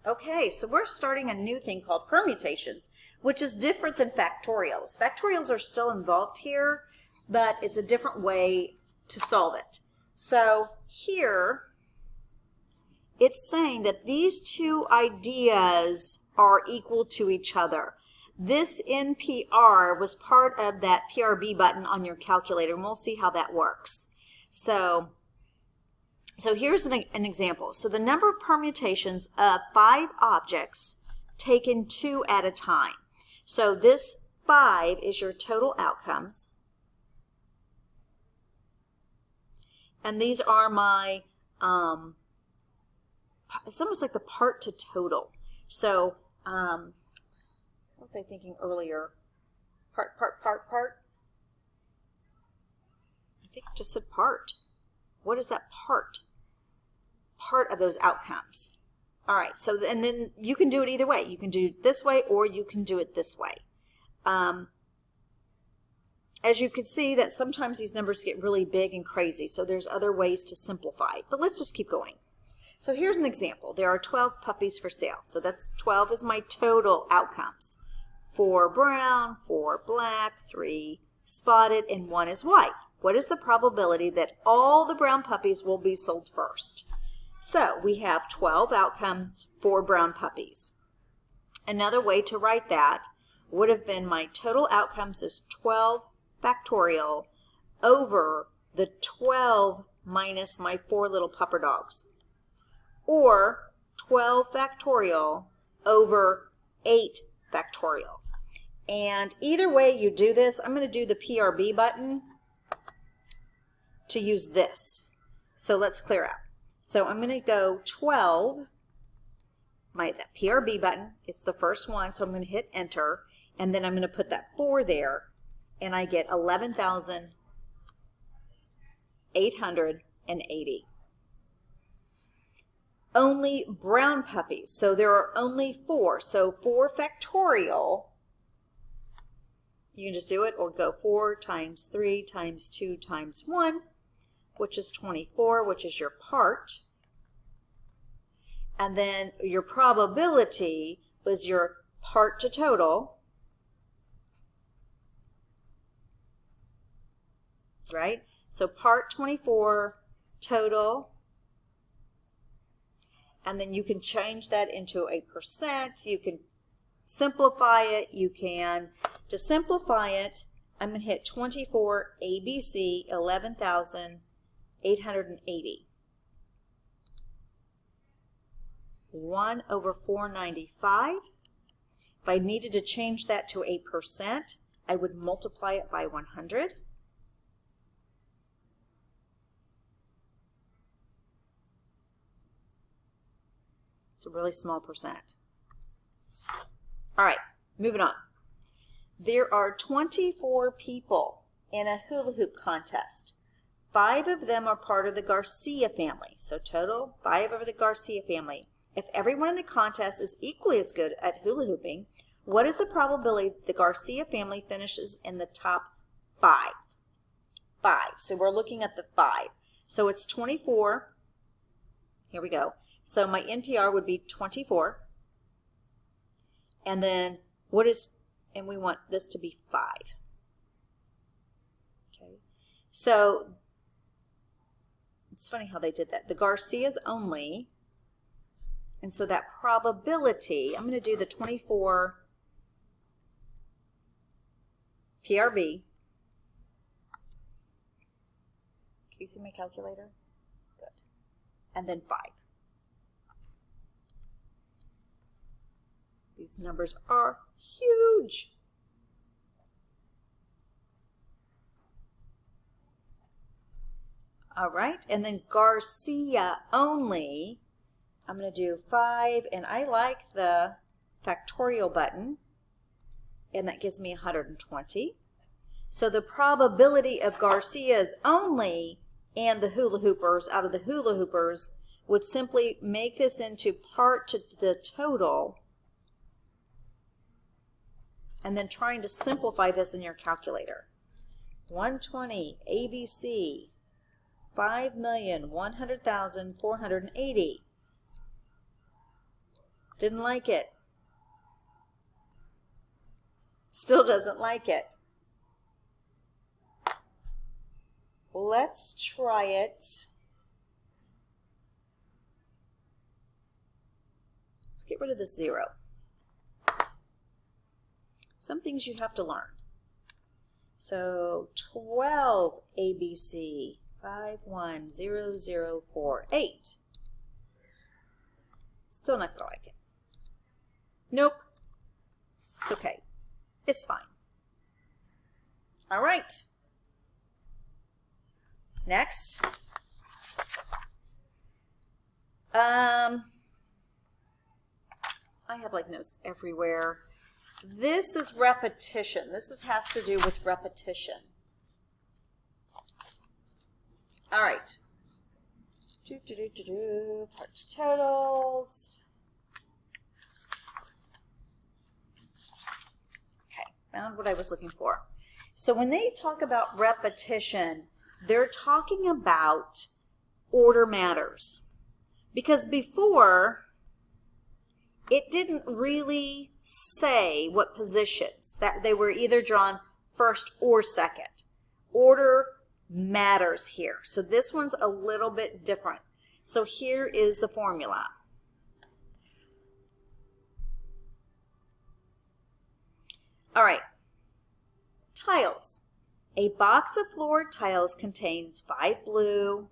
Okay, so we're starting a new thing called permutations, which is different than factorials. Factorials are still involved here, but it's a different way to solve it. So here, it's saying that these two ideas are equal to each other. This NPR was part of that PRB button on your calculator, and we'll see how that works. So here's an example. So the number of permutations of 5 objects taken 2 at a time. So this 5 is your total outcomes. And these are my, it's almost like the part to total. So, what was I thinking earlier? Part. I think I just said part. What is that part? Part of those outcomes. All right, so, and then you can do it either way. You can do it this way or you can do it this way. As you can see that sometimes these numbers get really big and crazy, so there's other ways to simplify. But let's just keep going. So here's an example. There are 12 puppies for sale. So that's 12 is my total outcomes. 4 brown, 4 black, 3 spotted, and 1 is white. What is the probability that all the brown puppies will be sold first? So we have 12 outcomes, 4 brown puppies. Another way to write that would have been my total outcomes is 12 factorial over the 12 minus my 4 little pupper dogs. Or 12 factorial over 8 factorial. And either way you do this, I'm going to do the PRB button to use this. So let's clear out. So I'm going to go 12, that PRB button, it's the first one, so I'm going to hit enter, and then I'm going to put that 4 there, and I get 11,880. Only brown puppies, so there are only 4, so 4 factorial, you can just do it, or go 4 times 3 times 2 times 1, which is 24, which is your part. And then your probability was your part to total, right? So part 24, total, and then you can change that into a percent. You can simplify it. You can, to simplify it, I'm going to hit 24 ABC 11,880. 1 over 495. If I needed to change that to a percent, I would multiply it by 100. It's a really small percent. All right, moving on. There are 24 people in a hula hoop contest. 5 of them are part of the Garcia family. So total, 5 of the Garcia family. If everyone in the contest is equally as good at hula hooping, what is the probability that the Garcia family finishes in the top 5? 5. So we're looking at the 5. So it's 24. Here we go. So my NPR would be 24. And then what is, and we want this to be 5. Okay. So it's funny how they did that. The Garcias only, and so that probability, I'm going to do the 24 PRB. Can you see my calculator? Good. And then 5. These numbers are huge. All right, and then Garcia only, I'm going to do 5, and I like the factorial button, and that gives me 120. So the probability of Garcia's only and the hula hoopers out of the hula hoopers would simply make this into part to the total, and then trying to simplify this in your calculator. 120 ABC 5,100,480 Didn't like it. Still doesn't like it. Let's try it. Let's get rid of this 0. Some things you have to learn. So 12 ABC 510048. Still not gonna like it. Nope. It's okay. It's fine. All right. Next. I have like notes everywhere. This is repetition. Has to do with repetition. All right. Part to totals. Okay, found what I was looking for. So when they talk about repetition, they're talking about order matters. Because before, it didn't really say what positions, that they were either drawn first or second. Order matters here. So this one's a little bit different. So here is the formula. All right. Tiles. A box of floor tiles contains 5 blue,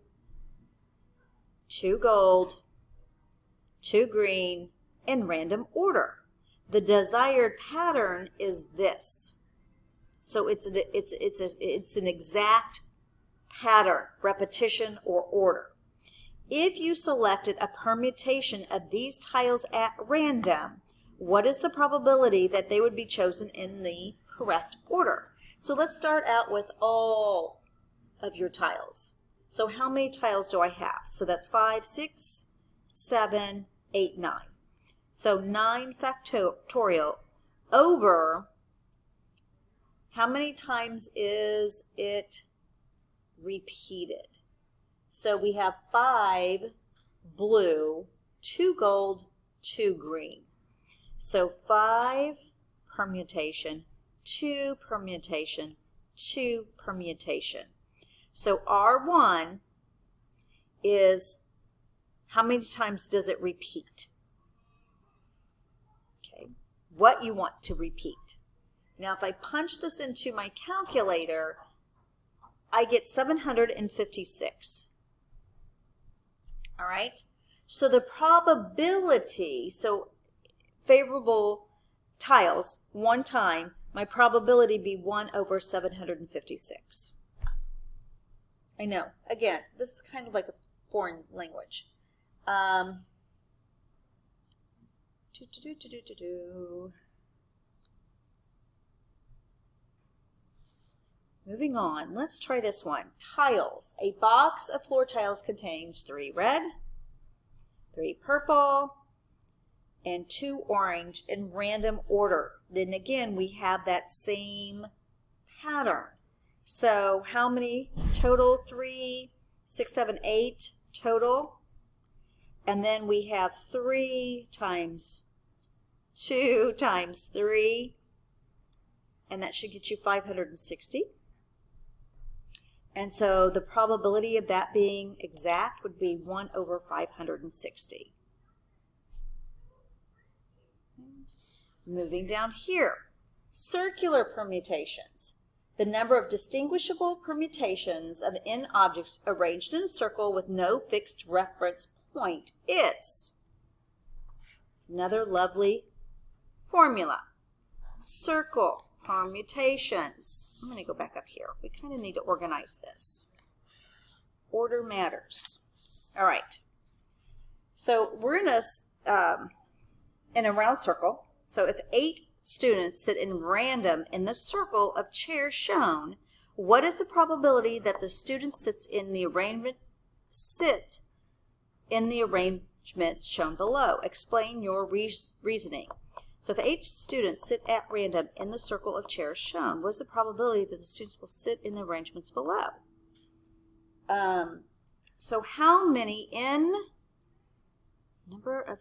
2 gold, 2 green, in random order. The desired pattern is this. So it's an exact pattern, repetition, or order. If you selected a permutation of these tiles at random, what is the probability that they would be chosen in the correct order? So let's start out with all of your tiles. So how many tiles do I have? So that's 5, 6, 7, 8, 9. So 9 factorial over, how many times is it repeated? So we have 5 blue, 2 gold, 2 green. So 5 permutation, 2 permutation, 2 permutation. So R1 is, how many times does it repeat? Okay, what you want to repeat. Now if I punch this into my calculator, I get 756. All right, so the probability, so favorable tiles, 1 time, my probability be 1 over 756. I know, again, this is kind of like a foreign language. Moving on, let's try this one. Tiles. A box of floor tiles contains 3 red, 3 purple, and 2 orange in random order. Then again, we have that same pattern. So how many total? 3, 6, 7, 8 total. And then we have 3 times 2 times 3. And that should get you 560. And so the probability of that being exact would be 1 over 560. Moving down here, circular permutations. The number of distinguishable permutations of n objects arranged in a circle with no fixed reference point is. Another lovely formula. Circle permutations. I'm going to go back up here. We kind of need to organize this. Order matters. All right. So we're in a round circle. So if 8 students sit in random in the circle of chairs shown, what is the probability that the student sits in the arrangements shown below? Explain your reasoning. So if 8 students sit at random in the circle of chairs shown, what is the probability that the students will sit in the arrangements below? So how many number of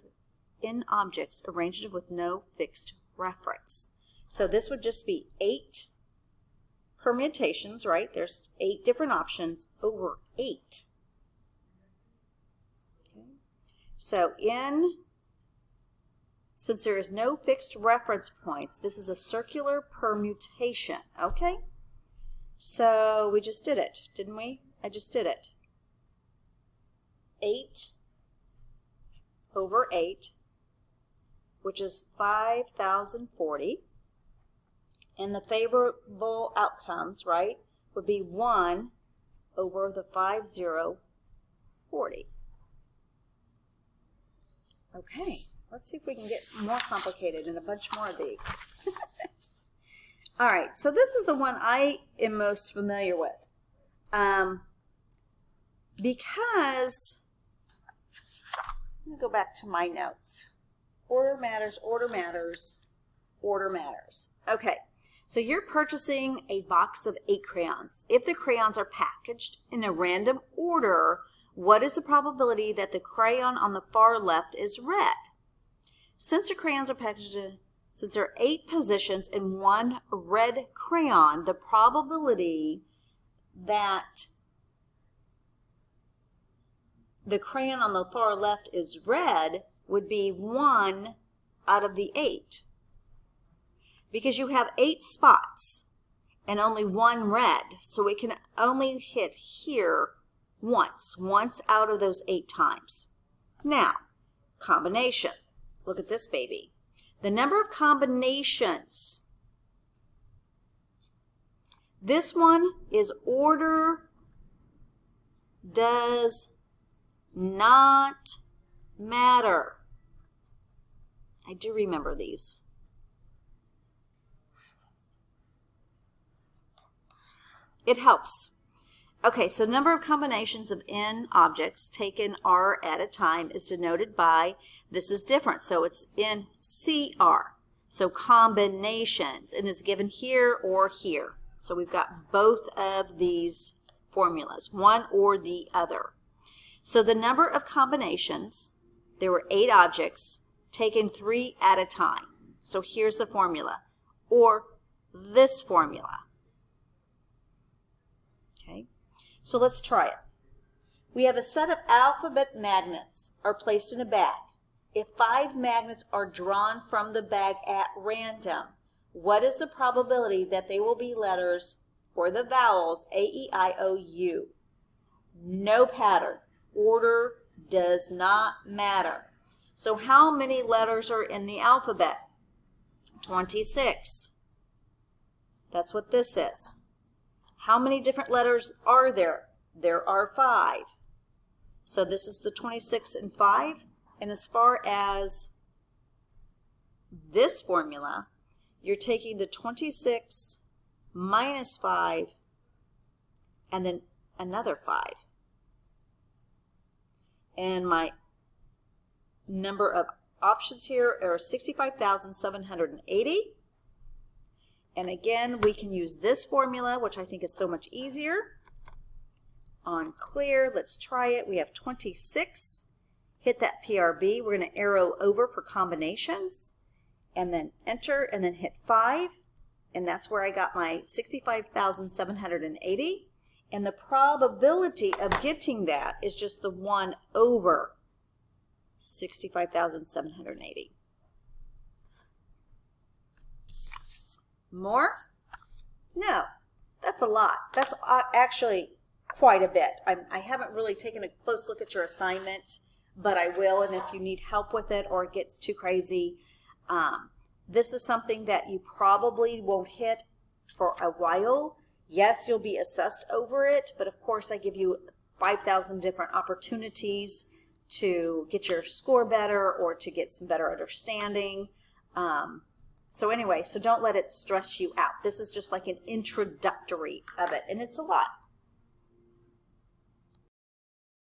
in objects arranged with no fixed reference. So this would just be 8 permutations, right? There's 8 different options over 8. Okay. So since there is no fixed reference points, this is a circular permutation, okay? So we just did it, didn't we? I just did it. 8 over 8, which is 5,040. And the favorable outcomes, right, would be 1 over the 5040. Okay, let's see if we can get more complicated and a bunch more of these. All right, so this is the one I am most familiar with. Because, let me go back to my notes. Order matters, order matters, order matters. Okay, so you're purchasing a box of 8 crayons. If the crayons are packaged in a random order, what is the probability that the crayon on the far left is red? Since the crayons are packaged in, since there are 8 positions in one red crayon, the probability that the crayon on the far left is red would be 1 out of the 8. Because you have 8 spots and only 1 red, so we can only hit here once out of those 8 times. Now, combination. Look at this baby. The number of combinations. This one is order does not matter. I do remember these. It helps. Okay, so the number of combinations of n objects taken r at a time is denoted by, this is different, so it's in CR. So combinations, and is given here or here. So we've got both of these formulas, one or the other. So the number of combinations, there were 8 objects, taken 3 at a time. So here's the formula, or this formula. Okay, so let's try it. We have a set of alphabet magnets are placed in a bag. If 5 magnets are drawn from the bag at random, what is the probability that they will be letters for the vowels A, E, I, O, U? No pattern. Order does not matter. So how many letters are in the alphabet? 26. That's what this is. How many different letters are there? There are 5. So this is the 26 and 5. And as far as this formula, you're taking the 26 minus 5 and then another 5. And my number of options here are 65,780. And again, we can use this formula, which I think is so much easier. On clear, let's try it. We have 26. Hit that PRB. We're going to arrow over for combinations and then enter and then hit 5. And that's where I got my 65,780. And the probability of getting that is just the 1 over 65,780. More? No, that's a lot. That's actually quite a bit. I haven't really taken a close look at your assignment, but I will, and if you need help with it or it gets too crazy, this is something that you probably won't hit for a while. Yes, you'll be assessed over it, but of course I give you 5,000 different opportunities to get your score better or to get some better understanding. So anyway, so don't let it stress you out. This is just like an introductory of it, and it's a lot.